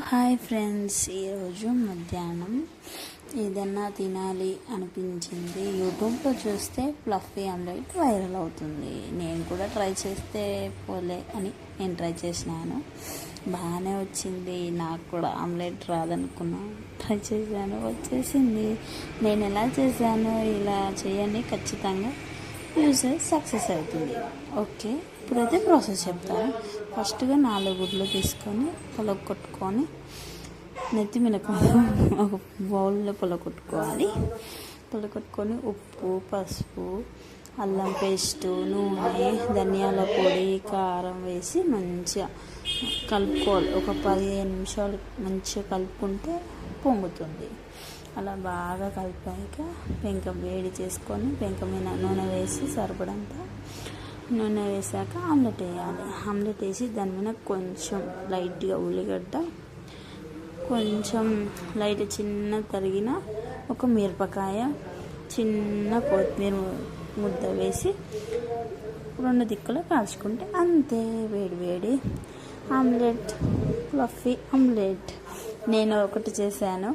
Hi friends, ఈరోజు మధ్యాహ్నం ఏదన్నా తినాలి అనిపించింది. యూట్యూబ్లో చూస్తే ఫ్లఫీ ఆమ్లెట్ వైరల్ అవుతుంది. నేను కూడా ట్రై చేస్తే పోలే అని నేను ట్రై చేసినాను. బాగానే వచ్చింది. నాకు కూడా ఆమ్లెట్ రాదనుకున్నా, ట్రై చేశాను, వచ్చేసింది. నేను ఎలా చేశాను ఇలా చేయండి, ఖచ్చితంగా యూజర్ సక్సెస్ అవుతుంది. ఓకే, ఇప్పుడైతే ప్రాసెస్ చెప్తాను. ఫస్ట్గా 4 గుడ్లు తీసుకొని పొలగొట్టుకొని నెత్తి మినక ఒక బౌల్లో పొలగొట్టుకోవాలి. పొలగొట్టుకొని ఉప్పు, పసుపు, అల్లం పేస్టు, నూనె, ధనియాల పొడి, కారం వేసి మంచిగా కలుపుకోవాలి. ఒక 15 నిమిషాలు మంచిగా కలుపుకుంటే పొంగుతుంది. అలా బాగా కలిపాక పెంక వేడి చేసుకొని పెంక మీద నూనె వేసి సరిపడంత నూనె వేసాక ఆమ్లెట్ వేయాలి. ఆమ్లెట్ వేసి దాని మీద కొంచెం లైట్గా ఉల్లిగడ్డ, కొంచెం లైట్ చిన్న తరిగిన ఒక మిరపకాయ, చిన్న కొత్తిమీర ముద్ద వేసి 2 దిక్కులు కాల్చుకుంటే అంతే. వేడి వేడి ఆమ్లెట్, ఫ్లఫీ ఆమ్లెట్. నేను ఒకటి చేశాను.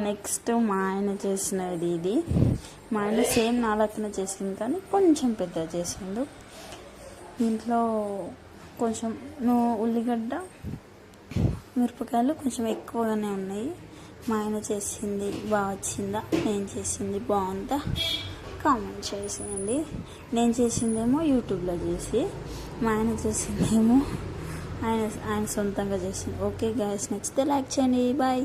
నెక్స్ట్ మా ఆయన చేసినది ఇది. మా ఆయన సేమ్ నా లెక్కన చేసింది, కానీ కొంచెం పెద్దగా చేసిండు. దీంట్లో కొంచెం ఉల్లిగడ్డ, మిరపకాయలు కొంచెం ఎక్కువగానే ఉన్నాయి. మా ఆయన చేసింది బాగా వచ్చిందా, నేను చేసింది బాగుందా, కామెంట్ చేసేయండి. నేను చేసిందేమో యూట్యూబ్లో చేసి, మా ఆయన చేసిందేమో ఆయన సొంతంగా చేసింది. ఓకే గైస్, నచ్చితే లైక్ చేయండి. బాయ్.